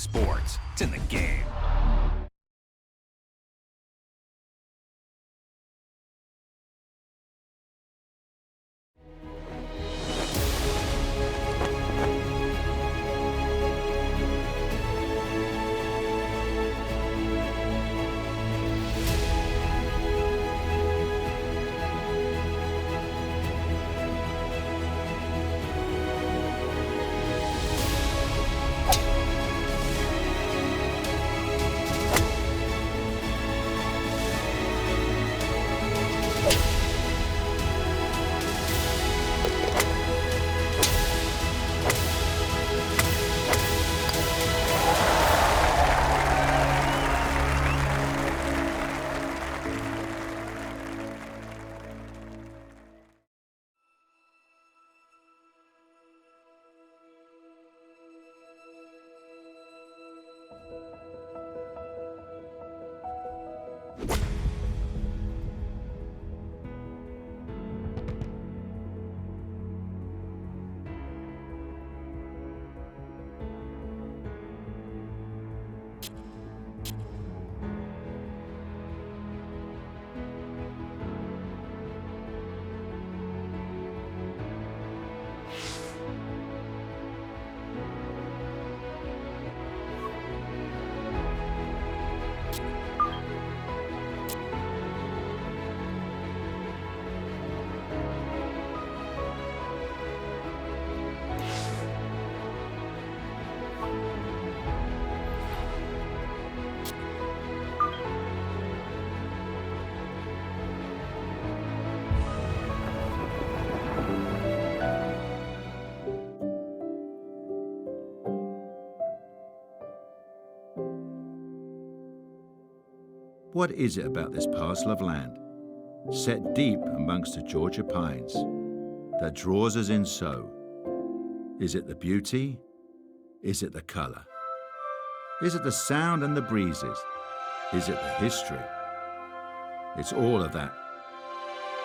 sports. It's in the game. What is it about this parcel of land, set deep amongst the Georgia pines, that draws us in so? Is it the beauty? Is it the color? Is it the sound and the breezes? Is it the history? It's all of that.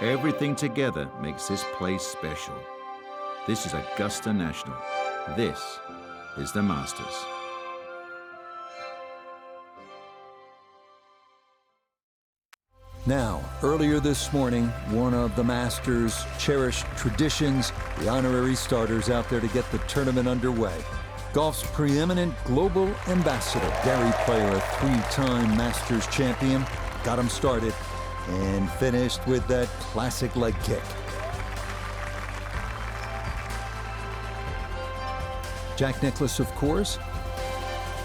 Everything together makes this place special. This is Augusta National. This is the Masters. Now, earlier this morning, one of the Masters' cherished traditions, the honorary starters out there to get the tournament underway. Golf's preeminent global ambassador, Gary Player, a three-time Masters champion, got him started and finished with that classic leg kick. Jack Nicklaus, of course,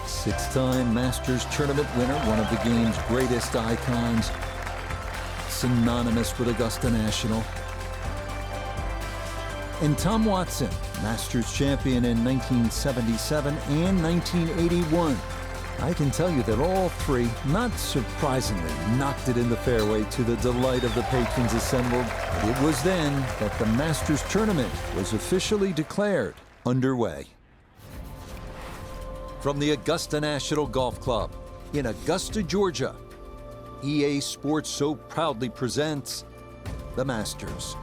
six-time Masters tournament winner, one of the game's greatest icons, synonymous with Augusta National. And Tom Watson, Masters champion in 1977 and 1981. I can tell you that all three, not surprisingly, knocked it in the fairway to the delight of the patrons assembled. It was then that the Masters tournament was officially declared underway. From the Augusta National Golf Club in Augusta, Georgia, EA Sports so proudly presents the Masters.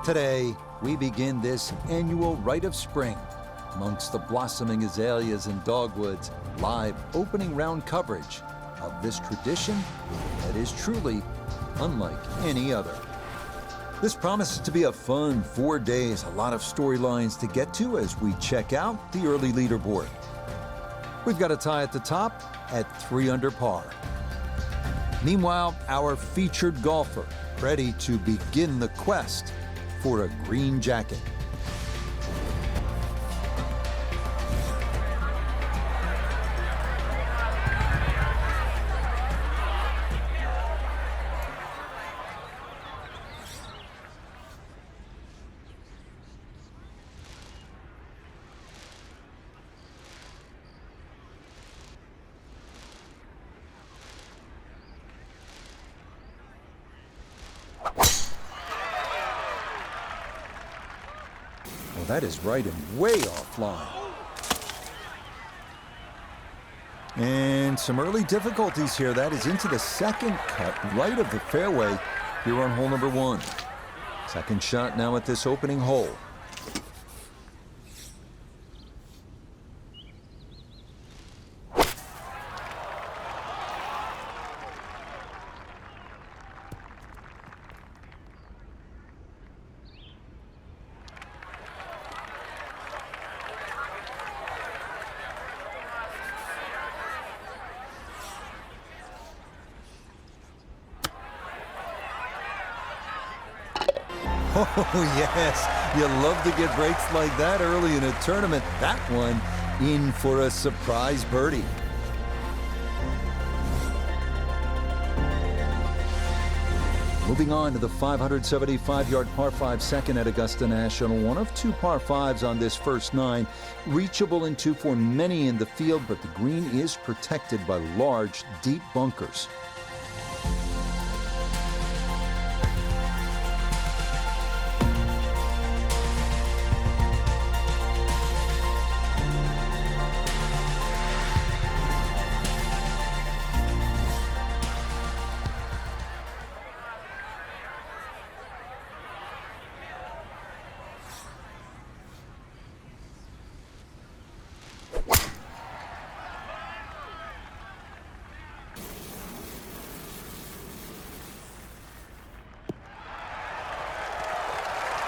Today, we begin this annual rite of spring amongst the blossoming azaleas and dogwoods, live opening round coverage of this tradition that is truly unlike any other. This promises to be a fun 4 days, a lot of storylines to get to as we check out the early leaderboard. We've got a tie at the top at 3 under par. Meanwhile, our featured golfer ready to begin the quest for a green jacket. That is right and way offline. And some early difficulties here. That is into the second cut, right of the fairway here on hole number 1. Second shot now at this opening hole. Oh, yes. You love to get breaks like that early in a tournament. That one in for a surprise birdie. Moving on to the 575-yard par 5 second at Augusta National. One of two par 5s on this first 9. Reachable in 2 for many in the field, but the green is protected by large, deep bunkers.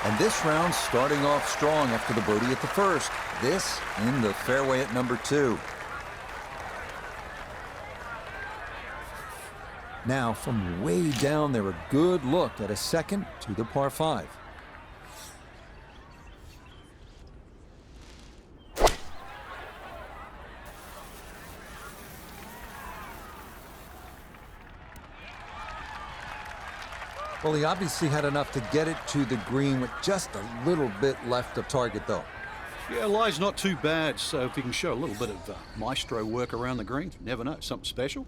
And this round starting off strong after the birdie at the first. This in the fairway at number 2. Now from way down there, a good look at a second to the par 5. Well, he obviously had enough to get it to the green with just a little bit left of target, though. Yeah, lie's not too bad, so if he can show a little bit of maestro work around the green, you never know, something special.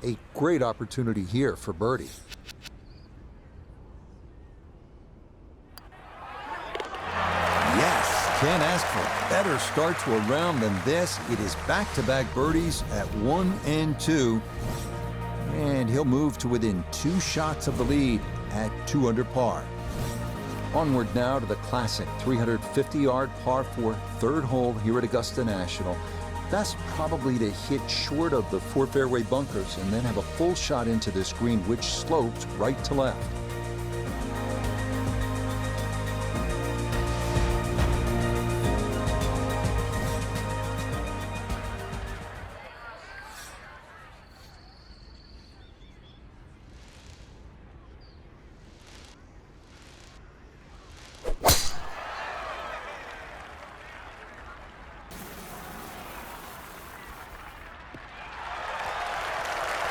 A great opportunity here for birdie. Can't ask for a better start to a round than this. It is back-to-back birdies at 1 and 2. And he'll move to within 2 shots of the lead at 2 under par. Onward now to the classic 350-yard par 4 third hole here at Augusta National. Best probably to hit short of the 4 fairway bunkers and then have a full shot into this green, which slopes right to left.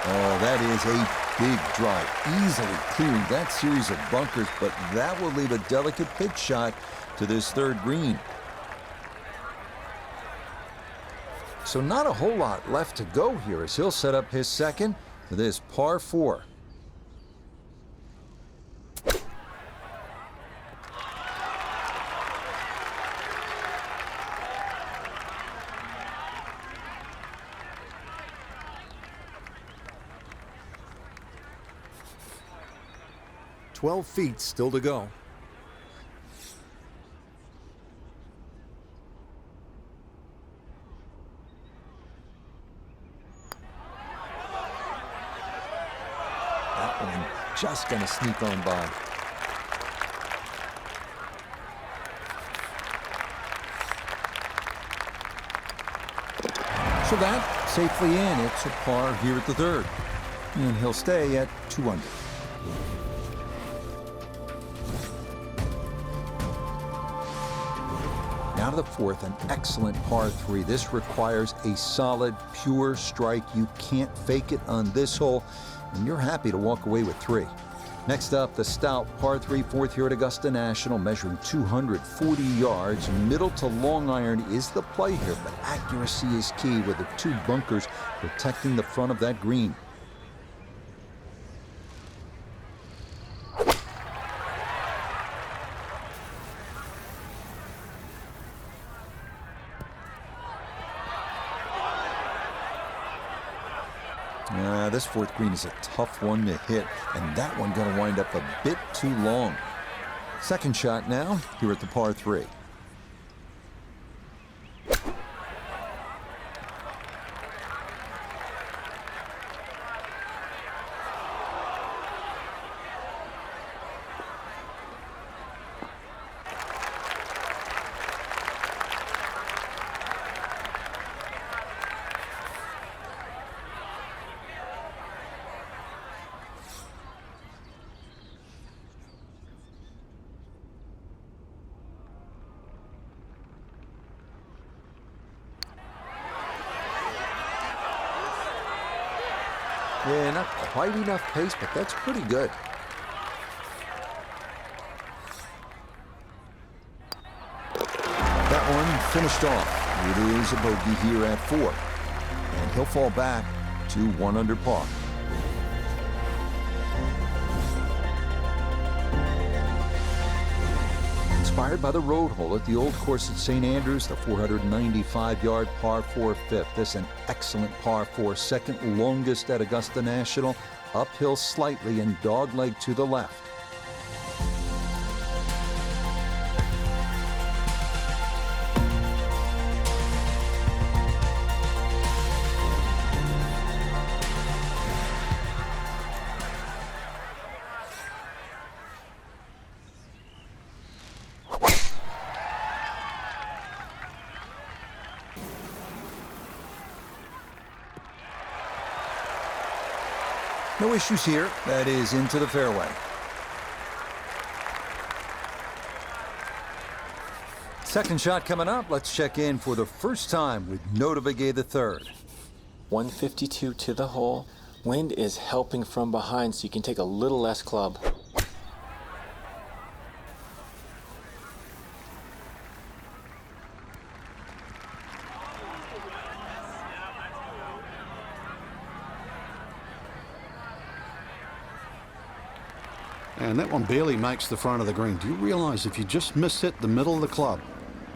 Oh, that is a big drive. Easily clearing that series of bunkers, but that will leave a delicate pitch shot to this third green. So not a whole lot left to go here as he'll set up his second for this par 4. "12 feet still to go." That one just gonna sneak on by. So that safely in. It's a par here at the third. And he'll stay at 2 under. Now to the fourth, an excellent par 3. This requires a solid, pure strike. You can't fake it on this hole, and you're happy to walk away with 3. Next up, the stout par 3 fourth here at Augusta National, measuring 240 yards. Middle to long iron is the play here, but accuracy is key with the 2 bunkers protecting the front of that green. This fourth green is a tough one to hit, and that one going to wind up a bit too long. Second shot now here at the par 3. Yeah, not quite enough pace, but that's pretty good. That one finished off. It is a bogey here at 4. And he'll fall back to 1 under par. Inspired by the road hole at the old course at St. Andrews, the 495-yard par 4 fifth. This an excellent par 4, second longest at Augusta National. Uphill slightly and dogleg to the left. No issues here. That is into the fairway. Second shot coming up. Let's check in for the first time with Notavigay III. 152 to the hole. Wind is helping from behind, so you can take a little less club. And that one barely makes the front of the green. Do you realize if you just miss hit the middle of the club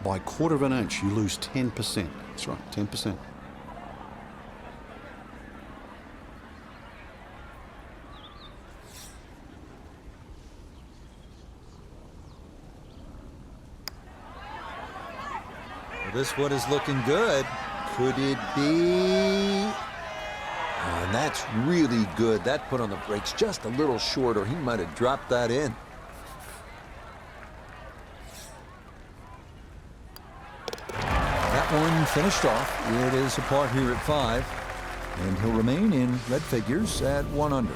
by 1/4 of an inch, you lose 10%? That's right, 10%. Well, this one is looking good. Could it be? And that's really good. That put on the brakes just a little short, or he might have dropped that in. That one finished off. It is a par here at 5, and he'll remain in red figures at 1 under.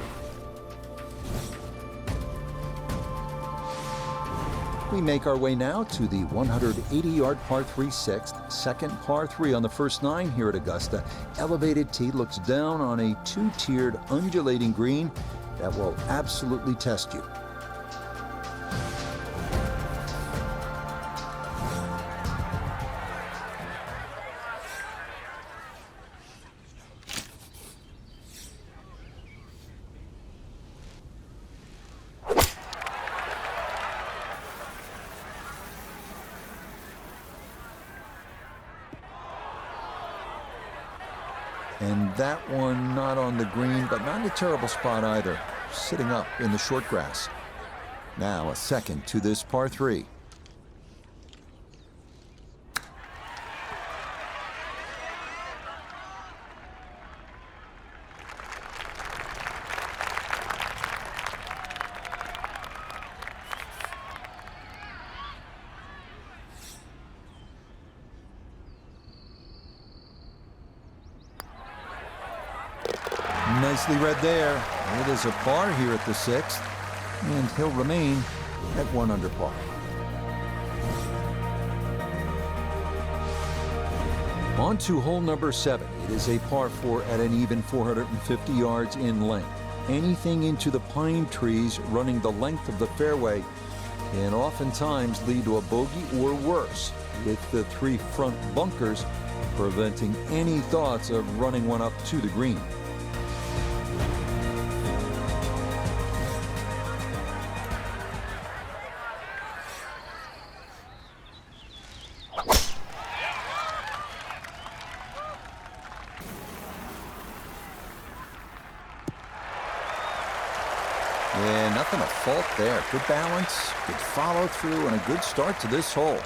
We make our way now to the 180-yard par 3 6th, second par 3 on the first 9 here at Augusta. Elevated tee looks down on a 2-tiered undulating green that will absolutely test you. And that one not on the green, but not in a terrible spot either. Sitting up in the short grass. Now a second to this par 3. Nicely read there. It is a par here at the 6th, and he'll remain at 1 under par. On to hole number 7. It is a par 4 at an even 450 yards in length. Anything into the pine trees running the length of the fairway can oftentimes lead to a bogey or worse, with the 3 front bunkers preventing any thoughts of running one up to the green. Yeah, nothing to fault there. Good balance, good follow through, and a good start to this hole.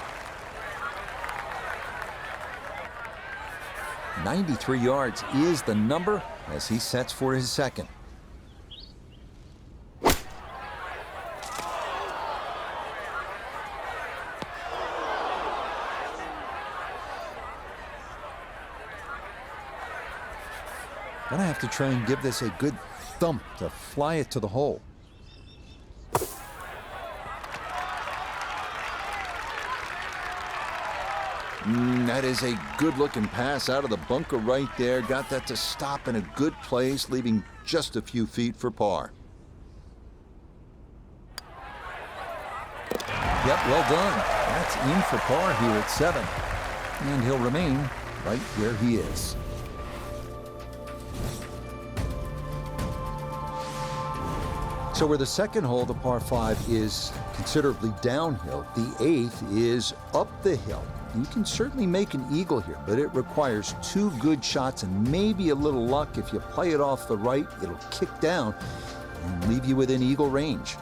93 yards is the number as he sets for his second. Gonna have to try and give this a good thump to fly it to the hole. That is a good-looking pass out of the bunker right there. Got that to stop in a good place, leaving just a few feet for par. Yep, well done. That's in for par here at 7. And he'll remain right where he is. So where the second hole, the par 5, is considerably downhill, the 8th is up the hill. You can certainly make an eagle here, but it requires 2 good shots and maybe a little luck. If you play it off the right, it'll kick down and leave you within eagle range.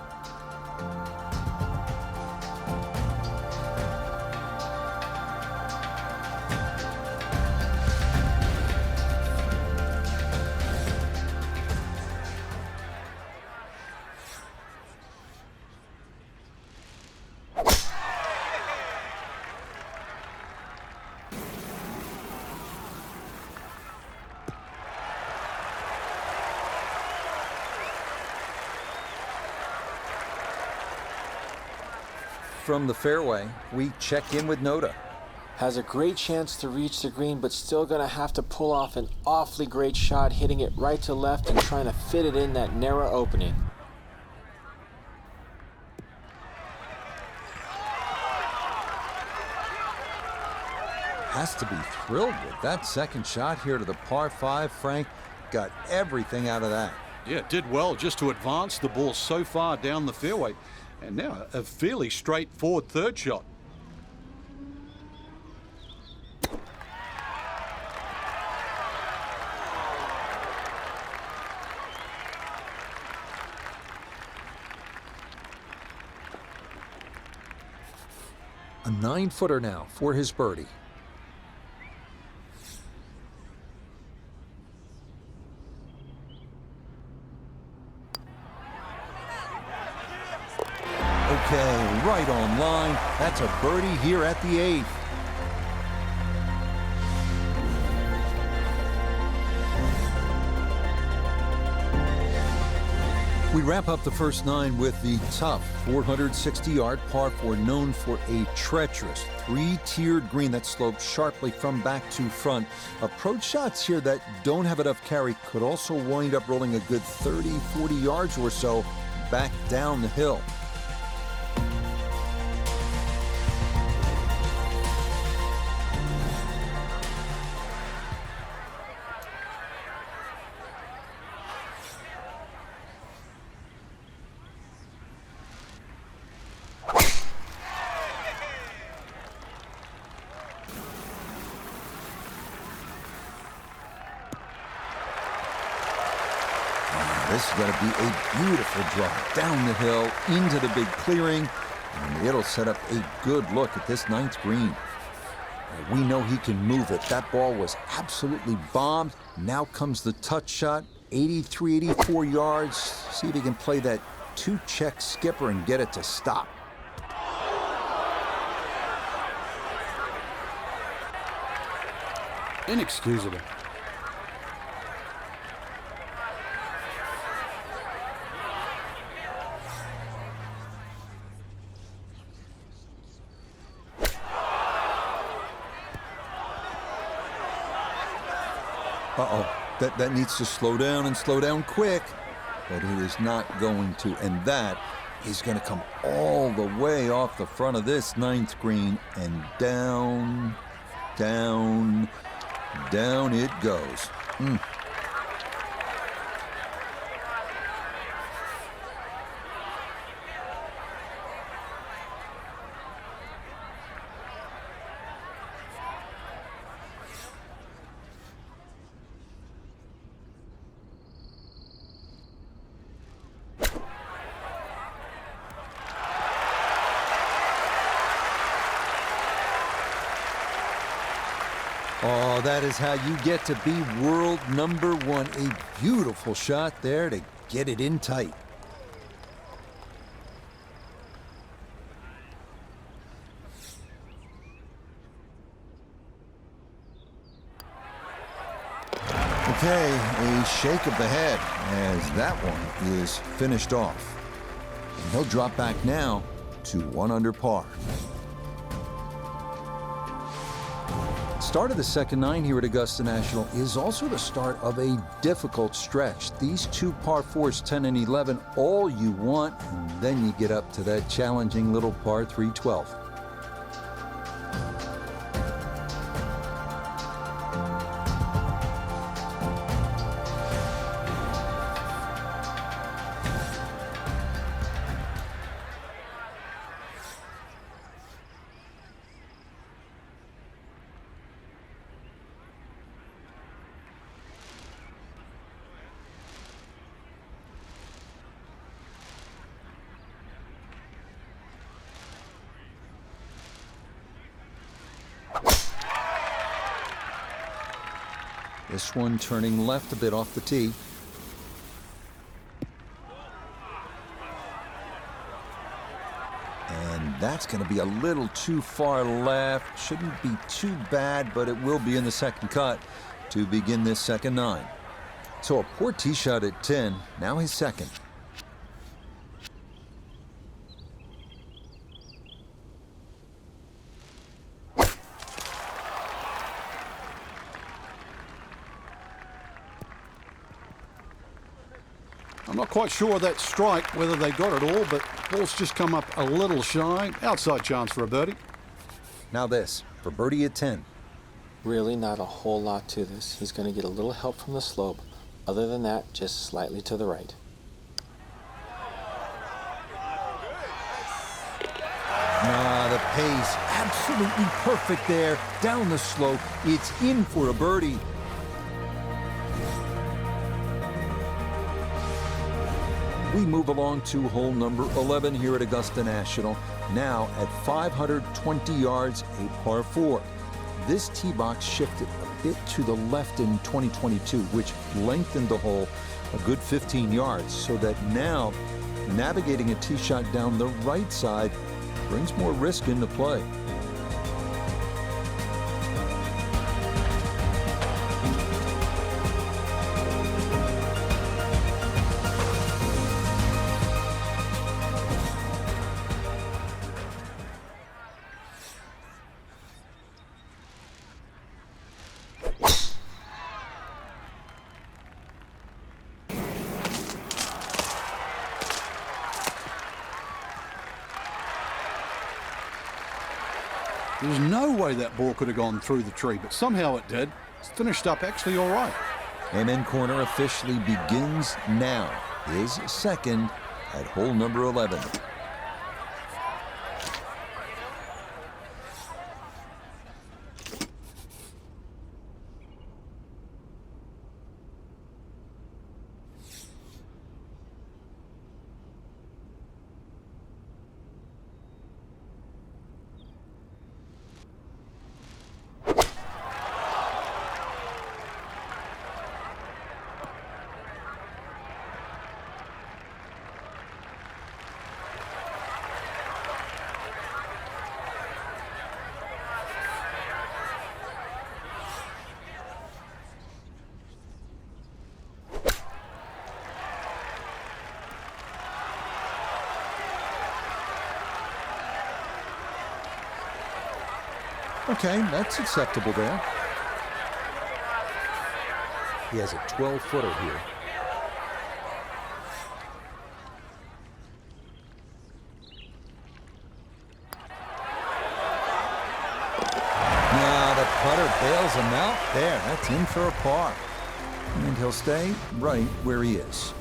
From the fairway, we check in with Noda. Has a great chance to reach the green, but still gonna have to pull off an awfully great shot, hitting it right to left and trying to fit it in that narrow opening. Has to be thrilled with that second shot here to the par 5. Frank got everything out of that. Yeah, did well just to advance the ball so far down the fairway. And now a fairly straightforward third shot. A 9-footer now for his birdie. Okay, right on line. That's a birdie here at the 8th. We wrap up the first 9 with the tough 460-yard par 4, known for a treacherous 3-tiered green that slopes sharply from back to front. Approach shots here that don't have enough carry could also wind up rolling a good 30, 40 yards or so back down the hill. This is going to be a beautiful drop down the hill into the big clearing, and it'll set up a good look at this 9th green. We know he can move it. That ball was absolutely bombed. Now comes the touch shot, 83, 84 yards. See if he can play that 2-check skipper and get it to stop. Inexcusable. Uh-oh, that needs to slow down and slow down quick. But it is not going to, and that is going to come all the way off the front of this 9th green and down, down, down it goes. Oh, that is how you get to be world number 1. A beautiful shot there to get it in tight. Okay, a shake of the head as that one is finished off. And he'll drop back now to 1 under par. Start of the second 9 here at Augusta National is also the start of a difficult stretch. These two par 4s, 10 and 11, all you want, and then you get up to that challenging little par 3, 12. This one turning left a bit off the tee. And that's going to be a little too far left. Shouldn't be too bad, but it will be in the second cut to begin this second 9. So a poor tee shot at 10, now his second. I'm not quite sure that strike, whether they got it all, but ball's just come up a little shy. Outside chance for a birdie. Now this, for birdie at 10. Really not a whole lot to this. He's going to get a little help from the slope. Other than that, just slightly to the right. The pace, absolutely perfect there. Down the slope, it's in for a birdie. We move along to hole number 11 here at Augusta National, now at 520 yards, a par 4. This tee box shifted a bit to the left in 2022, which lengthened the hole a good 15 yards, so that now navigating a tee shot down the right side brings more risk into play. There's no way that ball could have gone through the tree, but somehow it did. It's finished up actually all right. Amen Corner officially begins now. His second at hole number 11. Okay, that's acceptable there. He has a 12-footer here. Now the putter bails him out there. That's in for a par. And he'll stay right where he is.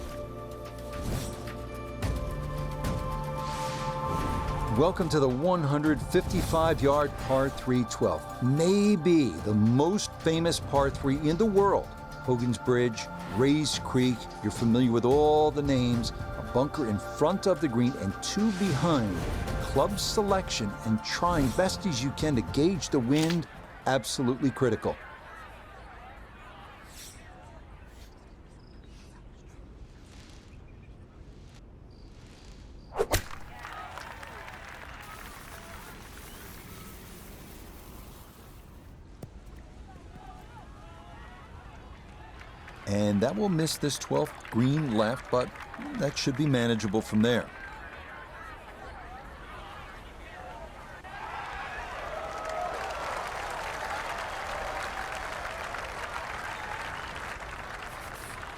Welcome to the 155-yard par 3 12. Maybe the most famous par 3 in the world. Hogan's Bridge, Rays Creek. You're familiar with all the names. A bunker in front of the green and two behind. Club selection and trying best as you can to gauge the wind, absolutely critical. And that will miss this 12th green left, but that should be manageable from there.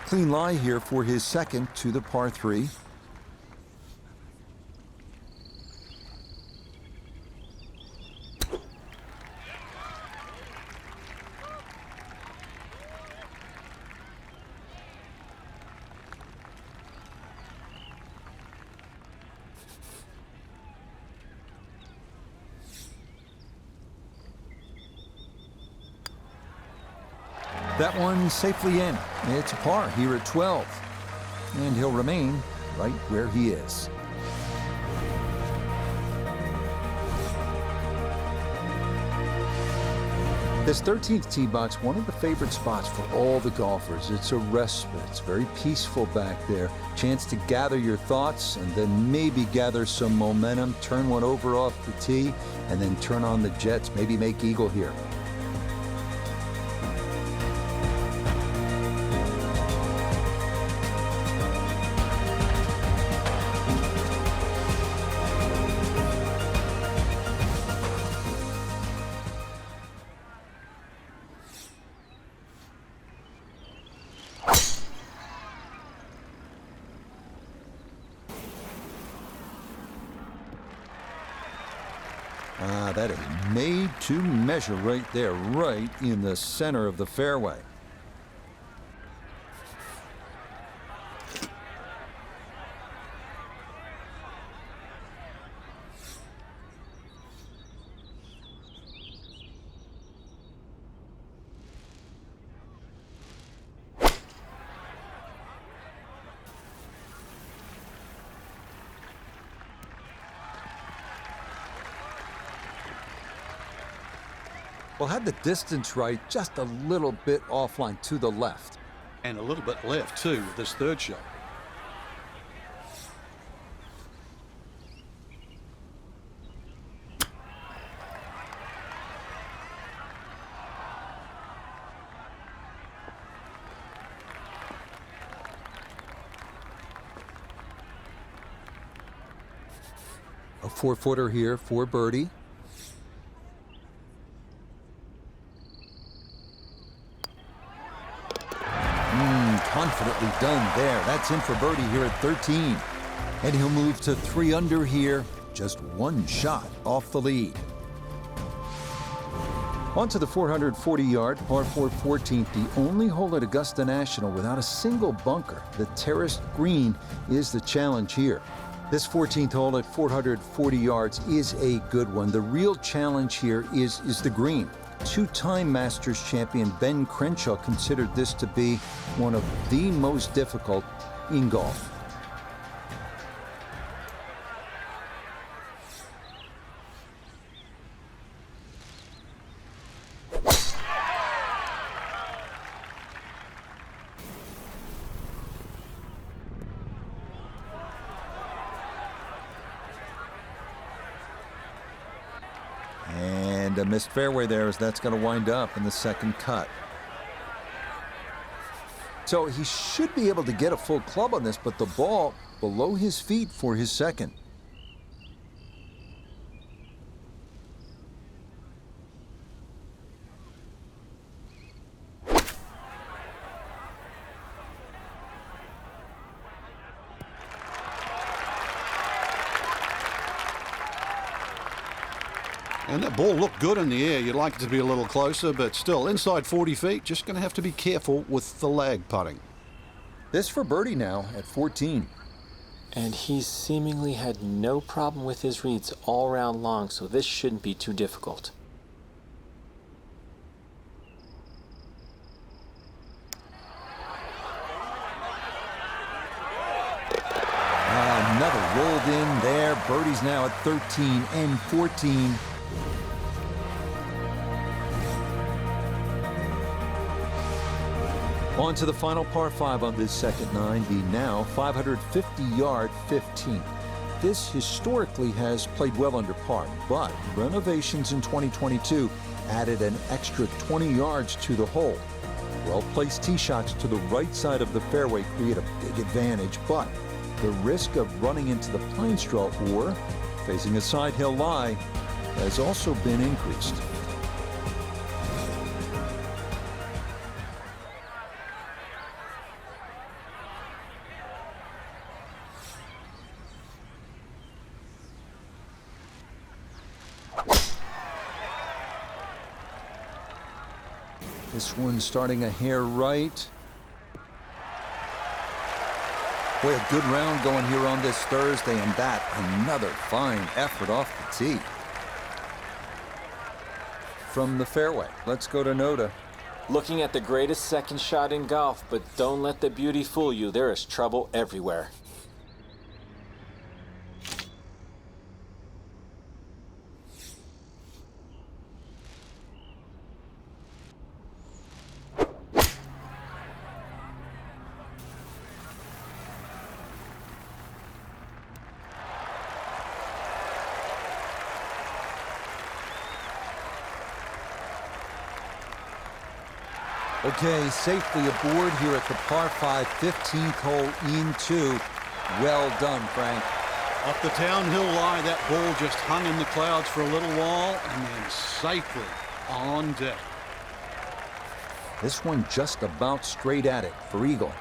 Clean lie here for his second to the par 3. That one safely in. It's a par here at 12. And he'll remain right where he is. This 13th tee box, one of the favorite spots for all the golfers. It's a respite. It's very peaceful back there. Chance to gather your thoughts and then maybe gather some momentum, turn one over off the tee, and then turn on the jets, maybe make eagle here. That is made to measure right there, right in the center of the fairway. Well, had the distance right, just a little bit offline to the left. And a little bit left, too, with this third shot. A 4-footer here for birdie. Confidently done there. That's in for birdie here at 13. And he'll move to 3 under here, just one shot off the lead. On to the 440-yard par 4 14th, the only hole at Augusta National without a single bunker. The terraced green is the challenge here. This 14th hole at 440 yards is a good one. The real challenge here is the green. Two-time Masters champion Ben Crenshaw considered this to be one of the most difficult in golf. And a missed fairway there, as that's going to wind up in the second cut. So he should be able to get a full club on this, but the ball below his feet for his second. And that ball looked good in the air. You'd like it to be a little closer, but still, inside 40 feet, just going to have to be careful with the lag putting. This for birdie now at 14. And he's seemingly had no problem with his reads all round long, so this shouldn't be too difficult. Another rolled in there. Birdie's now at 13 and 14. On to the final par 5 on this second 9, the now 550-yard 15th. This historically has played well under par, but renovations in 2022 added an extra 20 yards to the hole. Well-placed tee shots to the right side of the fairway create a big advantage, but the risk of running into the pine straw or facing a side hill lie has also been increased. This one's starting a hair right. Boy, a good round going here on this Thursday, and that another fine effort off the tee. From the fairway, let's go to Noda. Looking at the greatest second shot in golf, but don't let the beauty fool you. There is trouble everywhere. Okay, safely aboard here at the par 5 15th hole in 2. Well done, Frank. Up the downhill lie, that ball just hung in the clouds for a little while and then safely on deck. This one just about straight at it for eagle.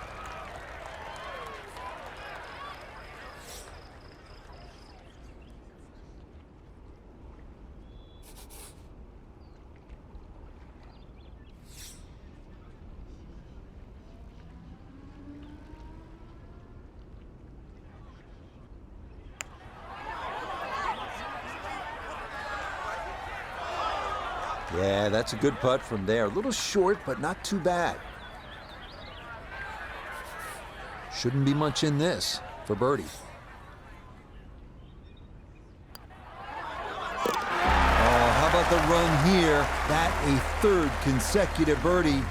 Yeah, that's a good putt from there. A little short, but not too bad. Shouldn't be much in this for birdie. Oh, how about the run here? That a third consecutive birdie.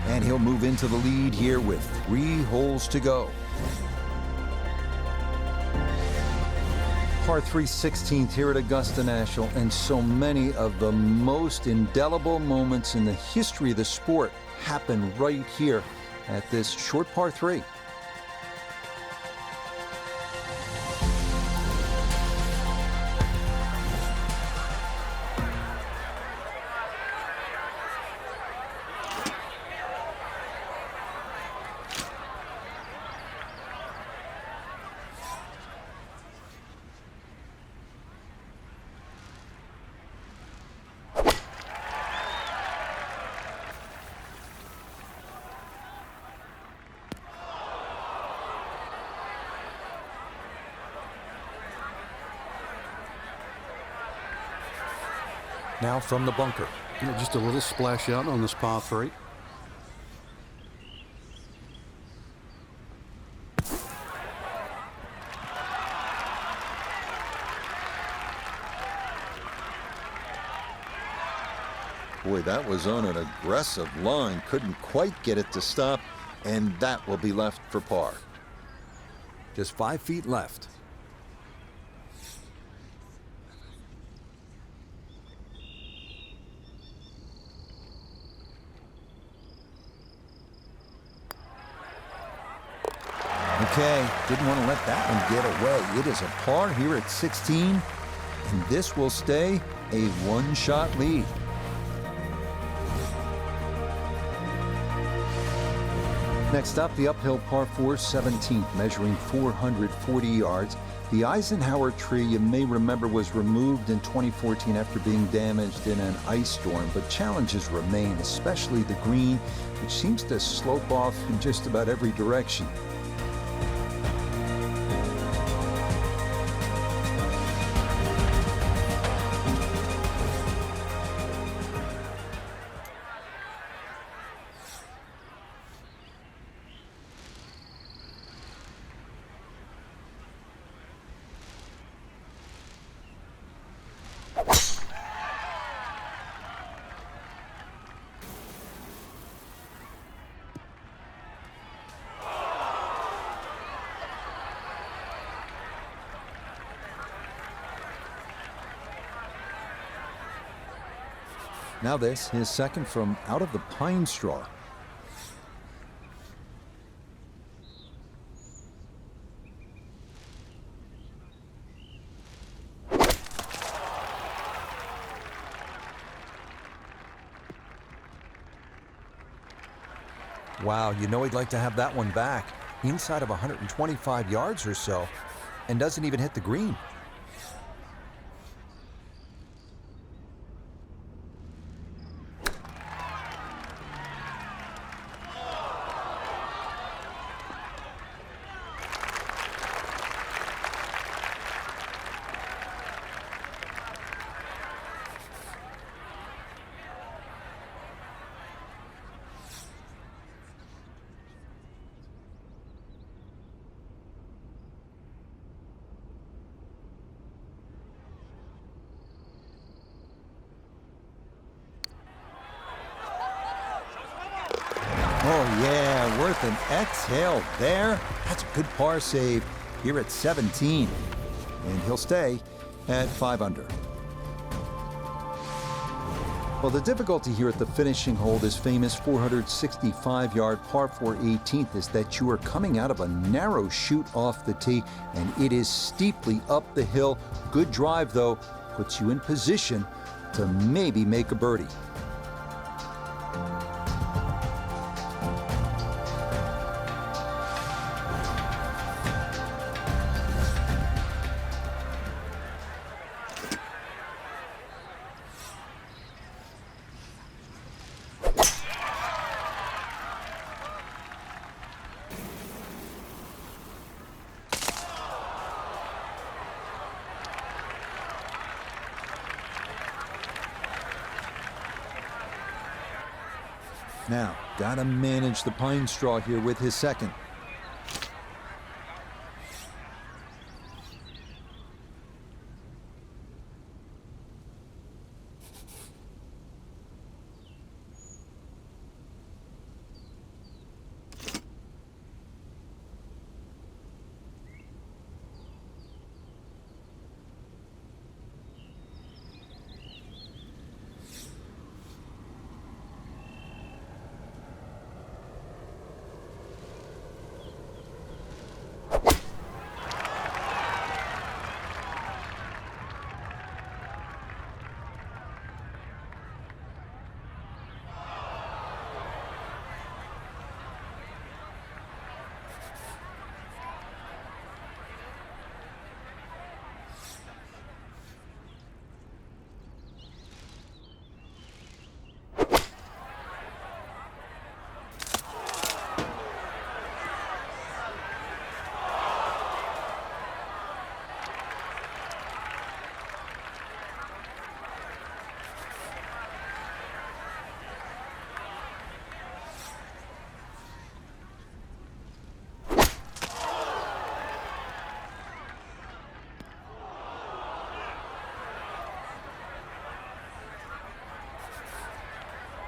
And he'll move into the lead here with 3 holes to go. Par 3 16th here at Augusta National, and so many of the most indelible moments in the history of the sport happen right here at this short par 3. Now from the bunker. Yeah, just a little splash out on this par 3. Boy, that was on an aggressive line. Couldn't quite get it to stop, and that will be left for par. Just 5 feet left. Okay, didn't want to let that one get away. It is a par here at 16, and this will stay a one-shot lead. Next up, the uphill par 4 17th, measuring 440 yards. The Eisenhower tree, you may remember, was removed in 2014 after being damaged in an ice storm, but challenges remain, especially the green, which seems to slope off in just about every direction. Now this, his second from out of the pine straw. Wow, you know he'd like to have that one back. Inside of 125 yards or so, and doesn't even hit the green. Oh, yeah, worth an exhale there. That's a good par save here at 17. And he'll stay at 5 under. Well, the difficulty here at the finishing hole, this famous 465-yard par 4 18th, is that you are coming out of a narrow chute off the tee, and it is steeply up the hill. Good drive, though, puts you in position to maybe make a birdie. Now, gotta manage the pine straw here with his second.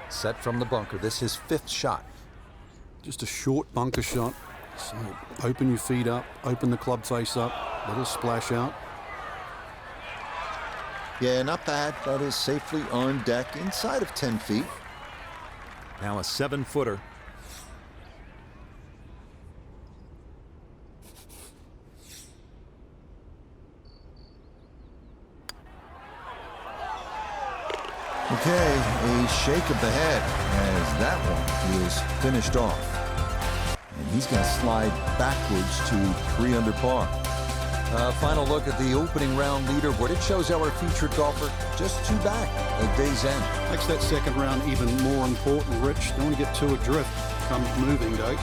Set from the bunker. This is his 5th shot. Just a short bunker shot. So open your feet up, open the club face up, little splash out. Yeah, not bad. That is safely on deck inside of 10 feet. Now a 7-footer. Okay, a shake of the head as that one is finished off. And he's going to slide backwards to 3 under par. Final look at the opening round leaderboard. It shows our featured golfer just 2 back at day's end. Makes that second round even more important, Rich. Don't want to get too adrift come moving day.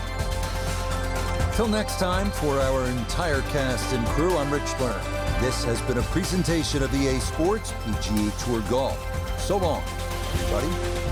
Till next time, for our entire cast and crew, I'm Rich Lerner. This has been a presentation of EA Sports PGA Tour Golf. So long, everybody.